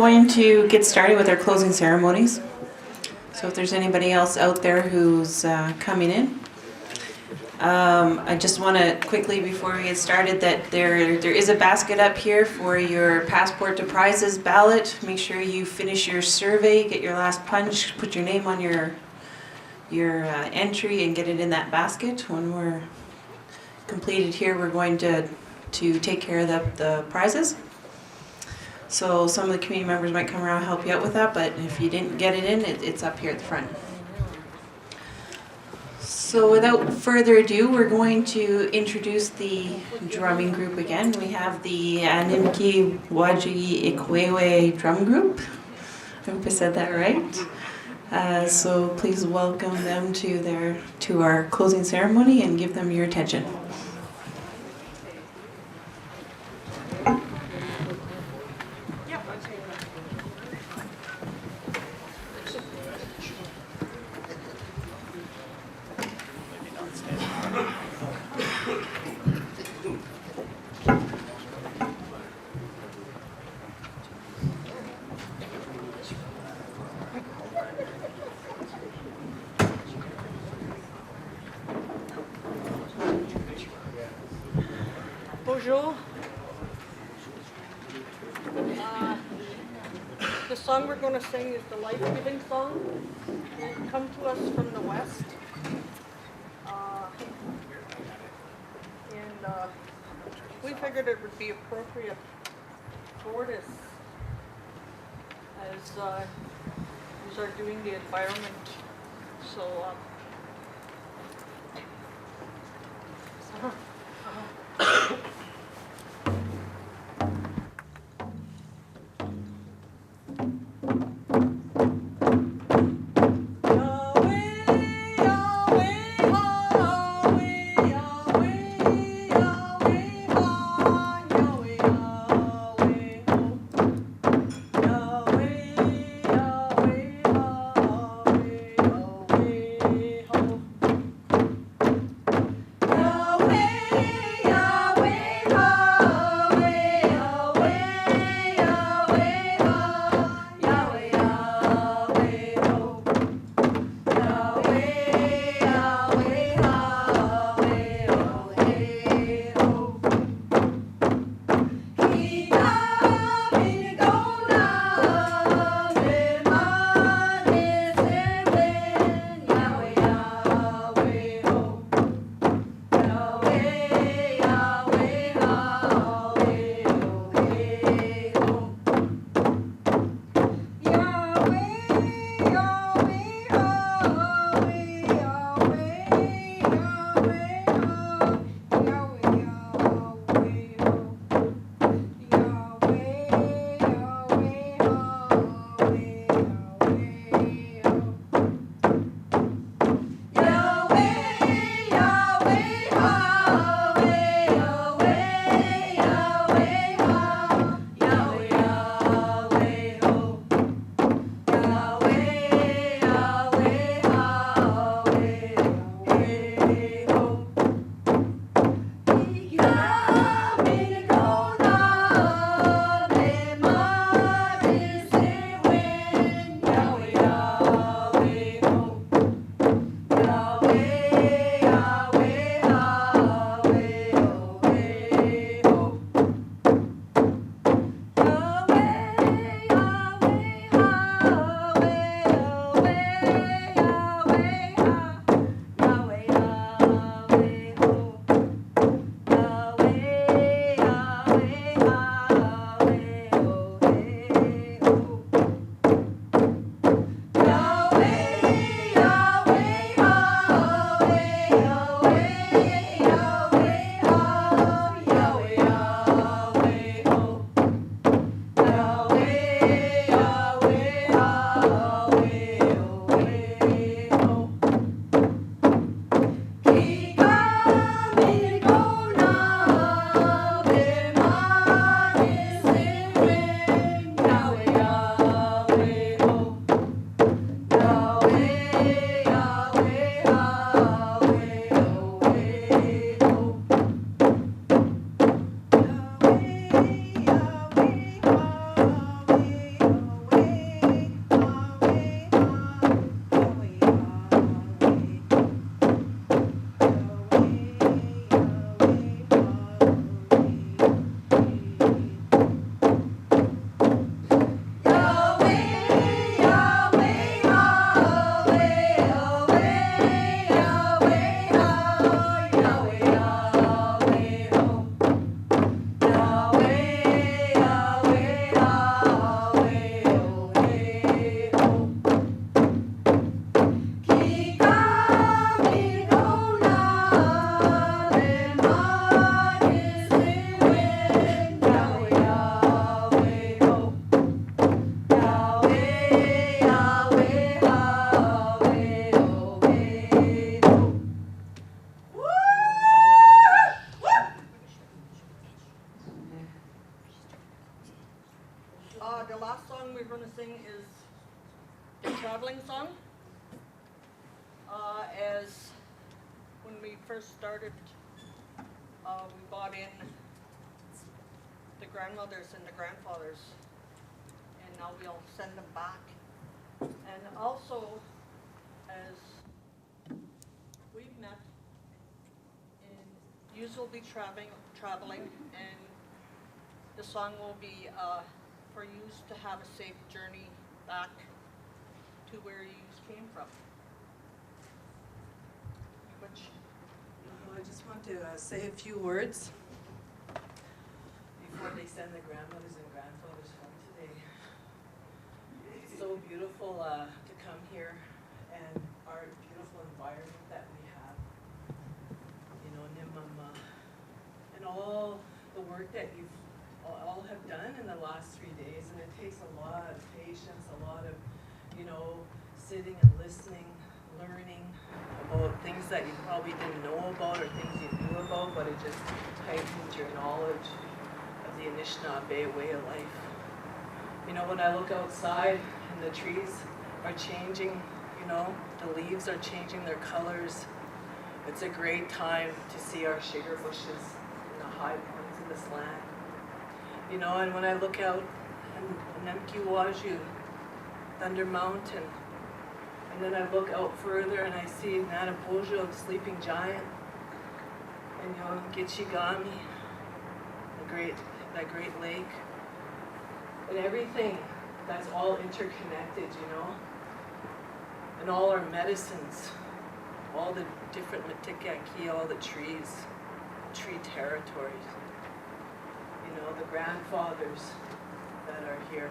going to get started with our closing ceremonies. So if there's anybody else out there who's coming in, I just want to quickly, before we get started, that there is a basket up here for your Passport to Prizes ballot. Make sure you finish your survey, get your last punch, put your name on your entry and get it in that basket. When we're completed here, we're going to take care of the prizes. So some of the community members might come around and help you out with that, but if you didn't get it in, it's up here at the front. So without further ado, we're going to introduce the drumming group again. We have the Animki Waji Ikwewe drum group. I hope I said that right. So please welcome them to our closing ceremony and give them your attention. Bonjour. The song we're going to sing is the life-giving song. It comes to us from the West. We figured it would be appropriate for this as we are doing the environment. So traveling song. As when we first started, we brought in the grandmothers and the grandfathers, and now we'll send them back. And also, as we've met, and yous will be traveling, and the song will be for yous to have a safe journey back to where yous came from. Which, I just want to say a few words before they send the grandmothers and grandfathers home today. It's so beautiful to come here, and our beautiful environment that we have. You know, Nimama, and all the work that you've all have done in the last 3 days, and it takes a lot of patience, a lot of, you know, sitting and listening, learning about things that you probably didn't know about or things you knew about, but it just heightens your knowledge of the Anishinaabe way of life. You know, when I look outside and the trees are changing, you know, the leaves are changing their colors, it's a great time to see our sugar bushes in the high points of this land. You know, and when I look out in Nemkiwaju, Thunder Mountain, and then I look out further and I see Nanapojo, the sleeping giant, and you know, Gitchigami, that great lake, and everything that's all interconnected, you know, and all our medicines, all the different Matikaki, all the trees, tree territories. You know, the grandfathers that are here.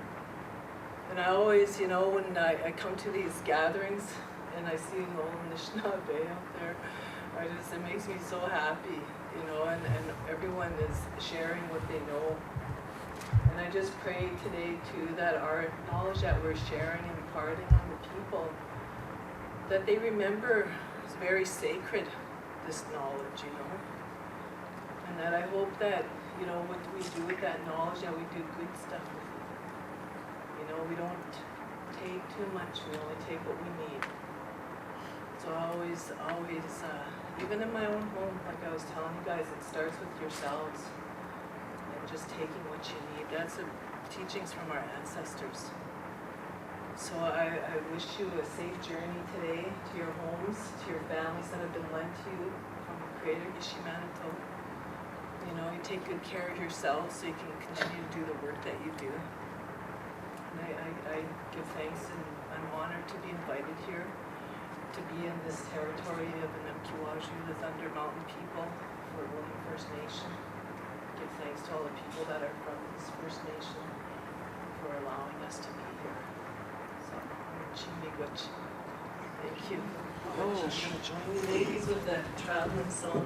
And I always, you know, when I come to these gatherings and I see the old Anishinaabe out there, it makes me so happy, you know, and everyone is sharing what they know. And I just pray today too that our knowledge that we're sharing and imparting on the people, that they remember it's very sacred, this knowledge, you know. And that I hope that, you know, what we do with that knowledge, that we do good stuff with it. You know, we don't take too much, we only take what we need. So I always, even in my own home, like I was telling you guys, it starts with yourselves. And just taking what you need. That's the teachings from our ancestors. So I wish you a safe journey today to your homes, to your families that have been lent to you from the Creator, Yishimanito. You know, you take good care of yourself so you can continue to do the work that you do. And I give thanks, and I'm honored to be invited here, to be in this territory of the Nemkiwaju, the Thunder Mountain people, for William First Nation. Give thanks to all the people that are from this First Nation for allowing us to be here. So, Chimigwich. Thank you. I'm going to join the ladies with the traveling song.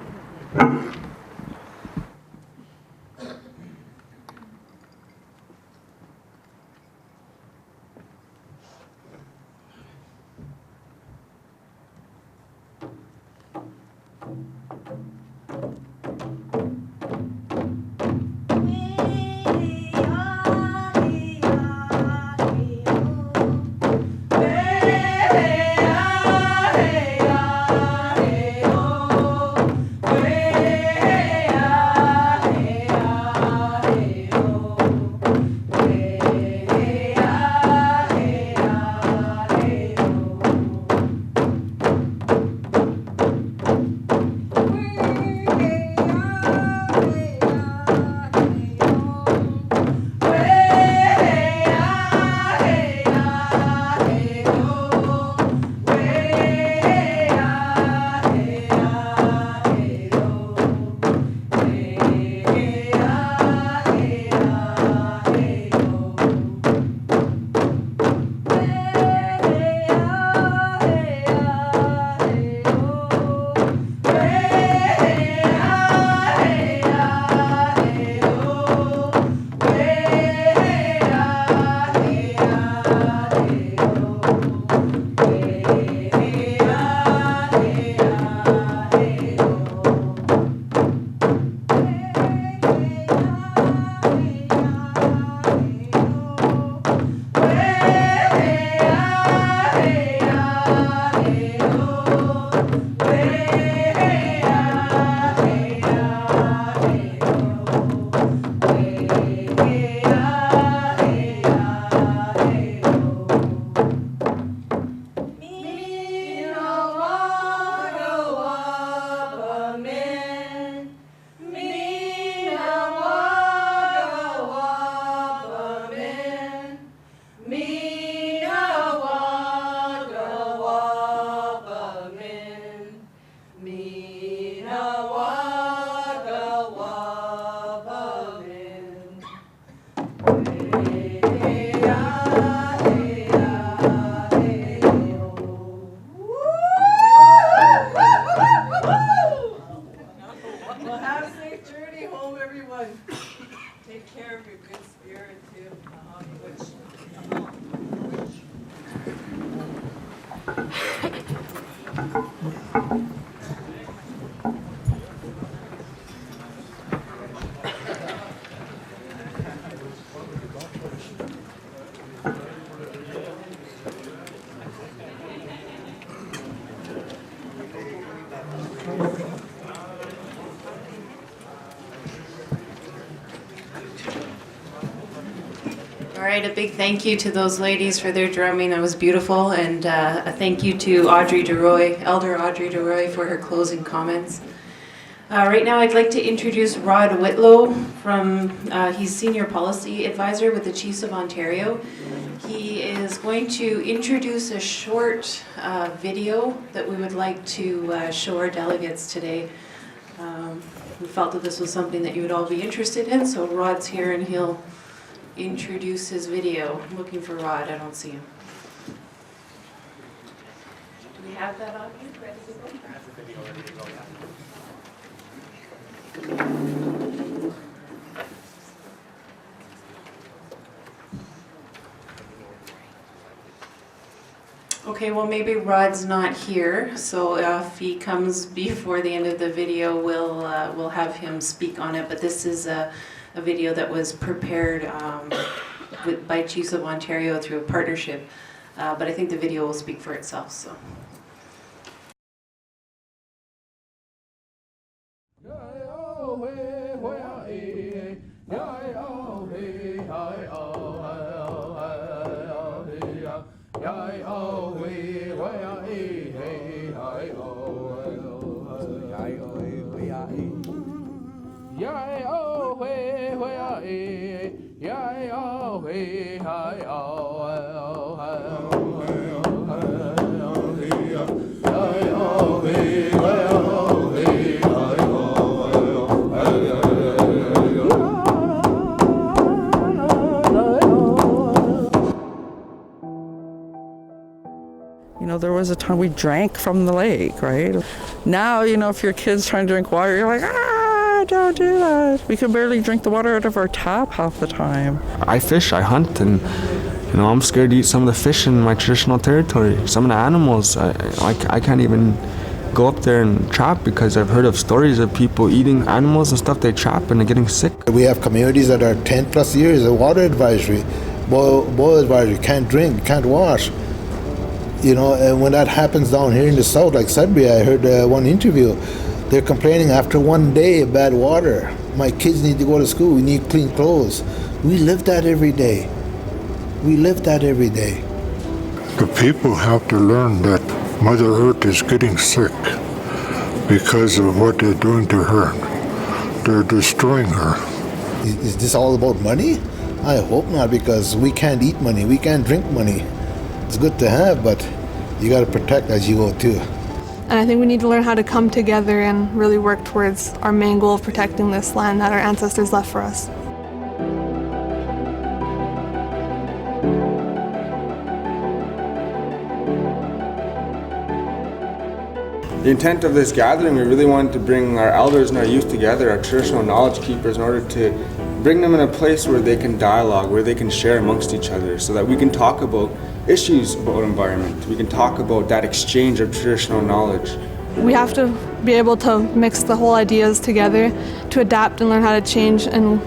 Hey, All right, a big thank you to those ladies for their drumming. That was beautiful. And a thank you to Audrey DeRoy, Elder Audrey DeRoy, for her closing comments. Right now, I'd like to introduce Rod Whitlow he's Senior Policy Advisor with the Chiefs of Ontario. He is going to introduce a short video that we would like to show our delegates today. We felt that this was something that you would all be interested in, so Rod's here and he'll introduce his video. I'm looking for Rod, I don't see him. Do we have that on you? Ready to go? Okay, well maybe Rod's not here, so if he comes before the end of the video, we'll have him speak on it. But this is a video that was prepared by Chiefs of Ontario through a partnership, but I think the video will speak for itself. So. You know, there was a time we drank from the lake, right? Now, you know, if your kid's trying to drink water, you're like, don't do that. We can barely drink the water out of our tap half the time. I fish, I hunt, and you know, I'm scared to eat some of the fish in my traditional territory. Some of the animals, I can't even go up there and trap because I've heard of stories of people eating animals and stuff they trap and they're getting sick. We have communities that are 10 plus years of water advisory, boil advisory, can't drink, can't wash. You know, and when that happens down here in the south, like Sudbury, I heard one interview, they're complaining after one day of bad water. My kids need to go to school, we need clean clothes. We live that every day. We live that every day. The people have to learn that Mother Earth is getting sick because of what they're doing to her. They're destroying her. Is this all about money? I hope not, because we can't eat money, we can't drink money. It's good to have, but you got to protect as you go too. And I think we need to learn how to come together and really work towards our main goal of protecting this land that our ancestors left for us. The intent of this gathering, we really wanted to bring our elders and our youth together, our traditional knowledge keepers, in order to bring them in a place where they can dialogue, where they can share amongst each other, so that we can talk about issues about environment. We can talk about that exchange of traditional knowledge. We have to be able to mix the whole ideas together to adapt and learn how to change and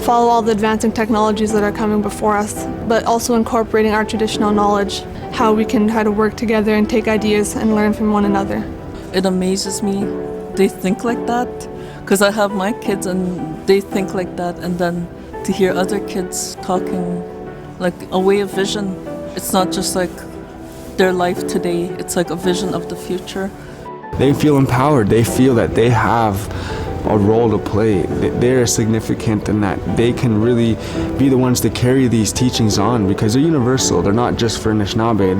follow all the advancing technologies that are coming before us, but also incorporating our traditional knowledge, how we can try to work together and take ideas and learn from one another. It amazes me they think like that, because I have my kids and they think like that, and then to hear other kids talking like a way of vision. It's not just like their life today, it's like a vision of the future. They feel empowered, they feel that they have a role to play. They're significant in that they can really be the ones to carry these teachings on, because they're universal. They're not just for Anishinaabe,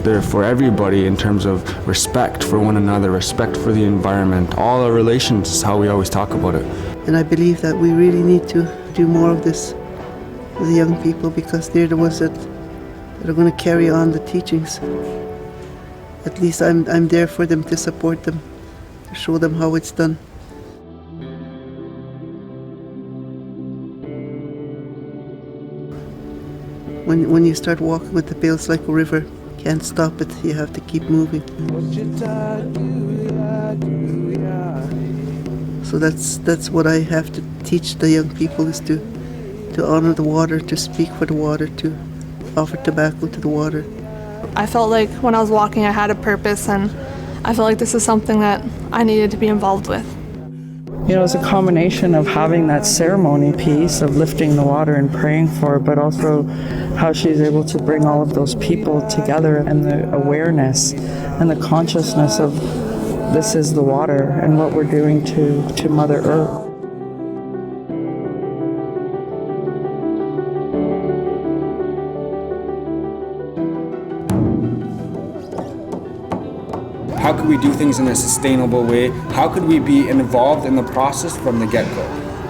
they're for everybody in terms of respect for one another, respect for the environment. All our relations is how we always talk about it. And I believe that we really need to do more of this with the young people, because they're the ones that are going to carry on the teachings. At least I'm there for them, to support them, to show them how it's done. When you start walking with the pails like a river, can't stop it. You have to keep moving. So that's what I have to teach the young people, is to honor the water, to speak for the water, to offer tobacco to the water. I felt like when I was walking I had a purpose, and I felt like this is something that I needed to be involved with. You know, it's a combination of having that ceremony piece of lifting the water and praying for it, but also how she's able to bring all of those people together, and the awareness and the consciousness of this is the water and what we're doing to Mother Earth. How could we do things in a sustainable way? How could we be involved in the process from the get-go?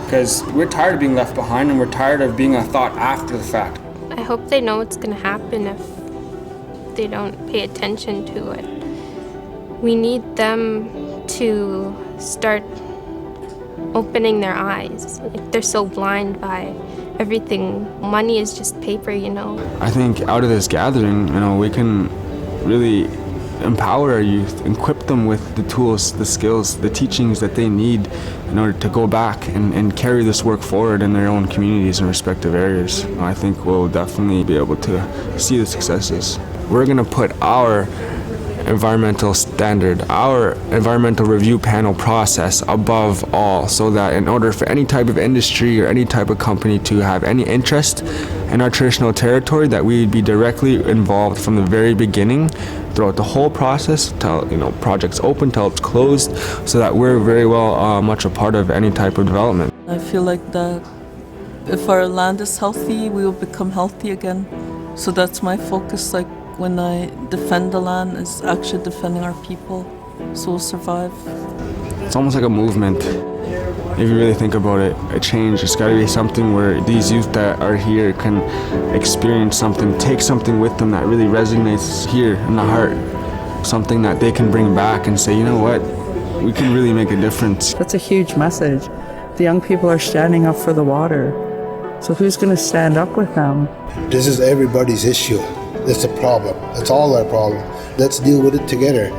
Because we're tired of being left behind, and we're tired of being a thought after the fact. I hope they know what's going to happen if they don't pay attention to it. We need them to start opening their eyes. They're so blind by everything. Money is just paper, you know. I think out of this gathering, we can really empower our youth, equip them with the tools, the skills, the teachings that they need in order to go back and carry this work forward in their own communities and respective areas. I think we'll definitely be able to see the successes. We're going to put our environmental standard, our environmental review panel process above all, so that in order for any type of industry or any type of company to have any interest in our traditional territory, that we would be directly involved from the very beginning throughout the whole process, till project's open, till it's closed, so that we're very well much a part of any type of development. I feel like that if our land is healthy, we will become healthy again. So that's my focus, like when I defend the land, is actually defending our people, so we'll survive. It's almost like a movement. If you really think about it, a change. It's got to be something where these youth that are here can experience something, take something with them that really resonates here in the heart. Something that they can bring back and say, you know what, we can really make a difference. That's a huge message. The young people are standing up for the water. So who's going to stand up with them? This is everybody's issue. It's a problem. It's all our problem. Let's deal with it together.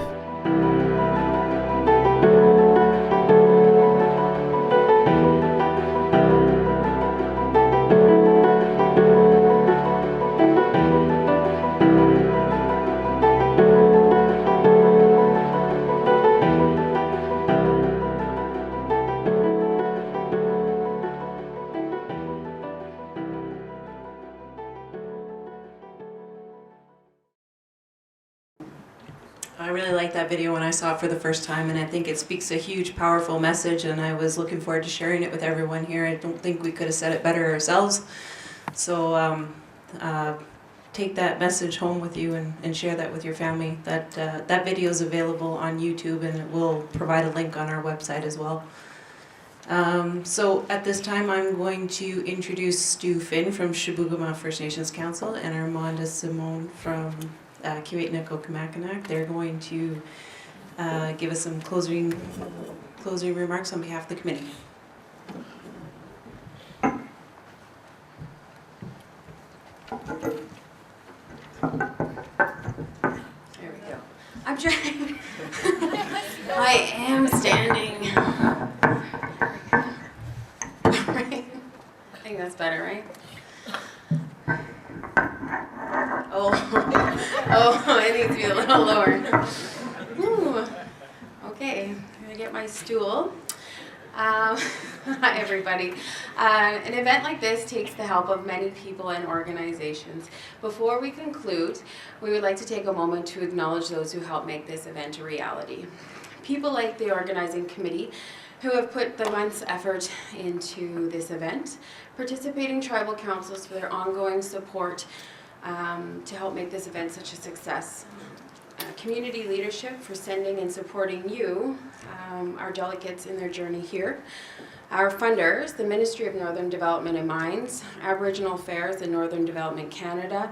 I really liked that video when I saw it for the first time, and I think it speaks a huge, powerful message, and I was looking forward to sharing it with everyone here. I don't think we could have said it better ourselves. So take that message home with you and share that with your family. That video is available on YouTube, and it will provide a link on our website as well. So at this time, I'm going to introduce Stu Finn from Chibougamau First Nations Council and Armanda Simone from Kiwetinokokamakanak. They're going to give us some closing remarks on behalf of the committee. There we go. I'm trying. I am standing. Right. I think that's better, right? Oh, it needs to be a little lower. Ooh. Okay, I'm gonna get my stool. Hi everybody. An event like this takes the help of many people and organizations. Before we conclude, we would like to take a moment to acknowledge those who helped make this event a reality. People like the organizing committee who have put the month's effort into this event, participating tribal councils for their ongoing support to help make this event such a success. Community leadership for sending and supporting you, our delegates in their journey here. Our funders, the Ministry of Northern Development and Mines, Aboriginal Affairs and Northern Development Canada,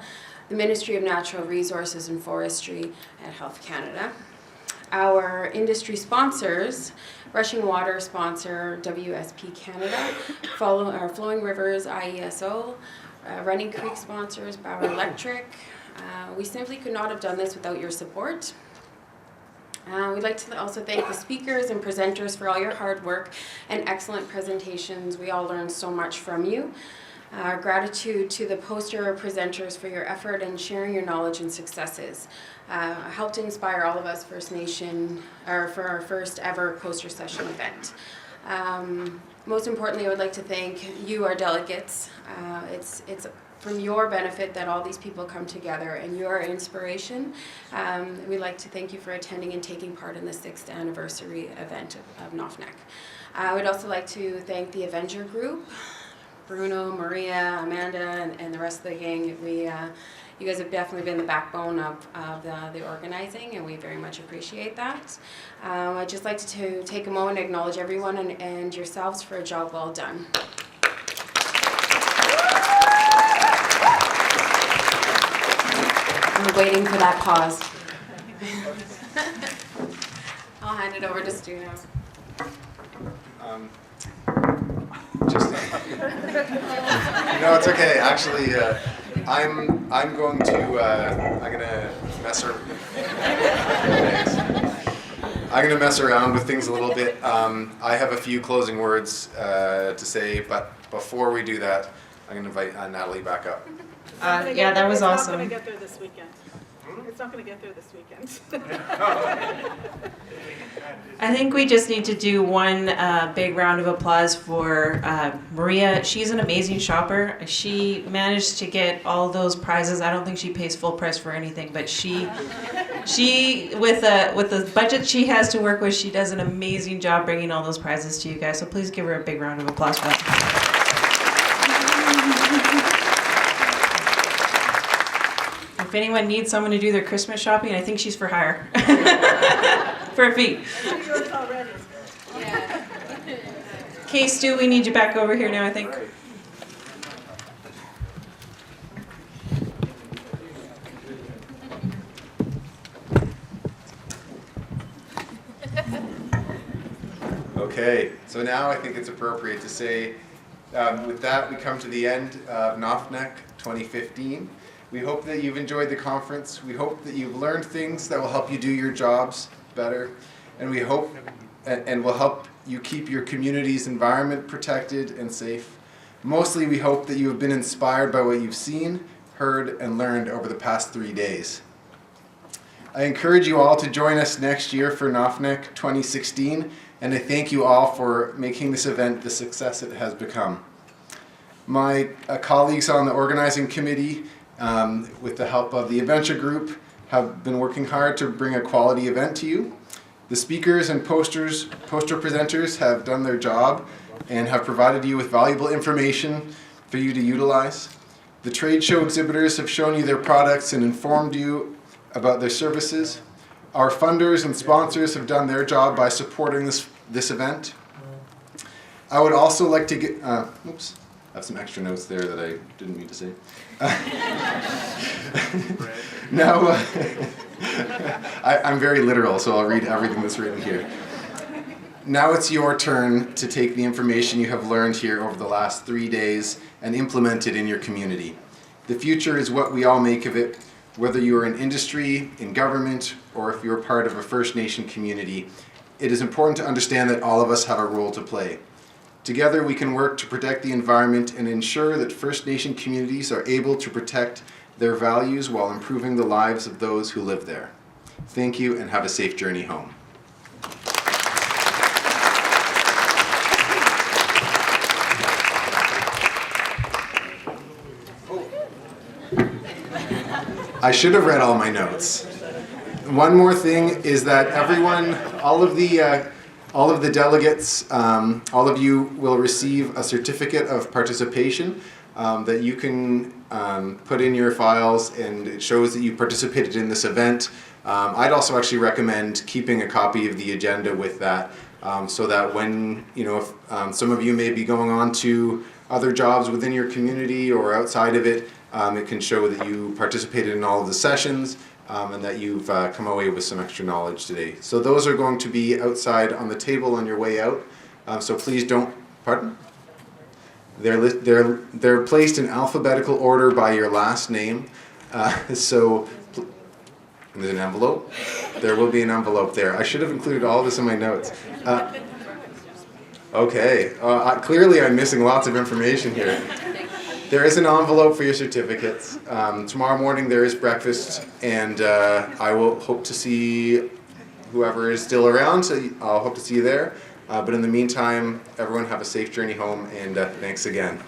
the Ministry of Natural Resources and Forestry and Health Canada. Our industry sponsors, Rushing Water sponsor WSP Canada, our Flowing Rivers IESO, Running Creek sponsors, Bauer Electric, We simply could not have done this without your support. We'd like to also thank the speakers and presenters for all your hard work and excellent presentations. We all learned so much from you. Our gratitude to the poster presenters for your effort and sharing your knowledge and successes. Helped inspire all of us First Nation, or for our first ever poster session event. Most importantly, I would like to thank you, our delegates. It's from your benefit that all these people come together, and you are inspiration. We'd like to thank you for attending and taking part in the 6th anniversary event of NOFNEC. I would also like to thank the Avenger Group, Bruno, Maria, Amanda, and the rest of the gang. You guys have definitely been the backbone of the organizing, and we very much appreciate that. I'd just like to take a moment to acknowledge everyone and yourselves for a job well done. We're waiting for that pause. I'll hand it over to Stu now. No, it's okay. Actually, I'm going to mess around. I'm gonna mess around with things a little bit. I have a few closing words to say, but before we do that, I'm gonna invite Natalie back up. Yeah, that was awesome. It's not going to get there this weekend. It's not going to get there this weekend. I think we just need to do one big round of applause for Maria. She's an amazing shopper. She managed to get all those prizes. I don't think she pays full price for anything, but she with the budget she has to work with, she does an amazing job bringing all those prizes to you guys. So please give her a big round of applause for that. If anyone needs someone to do their Christmas shopping, I think she's for hire. For a fee. Yours already. Yeah. Okay, Stu, we need you back over here now, I think. Okay, so now I think it's appropriate to say, with that, we come to the end of NOFNEC 2015. We hope that you've enjoyed the conference. We hope that you've learned things that will help you do your jobs better. And we hope and will help you keep your community's environment protected and safe. Mostly, we hope that you have been inspired by what you've seen, heard, and learned over the past 3 days. I encourage you all to join us next year for NOFNEC 2016, and I thank you all for making this event the success it has become. My colleagues on the organizing committee, with the help of the Adventure Group, have been working hard to bring a quality event to you. The speakers and poster presenters have done their job and have provided you with valuable information for you to utilize. The trade show exhibitors have shown you their products and informed you about their services. Our funders and sponsors have done their job by supporting this event. I would also like to get, oops, I have some extra notes there that I didn't mean to say. Now, I'm very literal, so I'll read everything that's written here. Now it's your turn to take the information you have learned here over the last 3 days and implement it in your community. The future is what we all make of it, whether you are in industry, in government, or if you're part of a First Nation community. It is important to understand that all of us have a role to play. Together we can work to protect the environment and ensure that First Nation communities are able to protect their values while improving the lives of those who live there. Thank you and have a safe journey home. I should have read all my notes. One more thing is that everyone, all of the delegates, all of you will receive a certificate of participation that you can put in your files, and it shows that you participated in this event. I'd also actually recommend keeping a copy of the agenda with that, so that when, if some of you may be going on to other jobs within your community or outside of it, it can show that you participated in all of the sessions and that you've come away with some extra knowledge today. So those are going to be outside on the table on your way out. So please don't, pardon? They're placed in alphabetical order by your last name. So there's an envelope. There will be an envelope there. I should have included all this in my notes. Okay, clearly I'm missing lots of information here. There is an envelope for your certificates. Tomorrow morning there is breakfast, and I will hope to see whoever is still around, so I'll hope to see you there. But in the meantime, everyone have a safe journey home, and thanks again.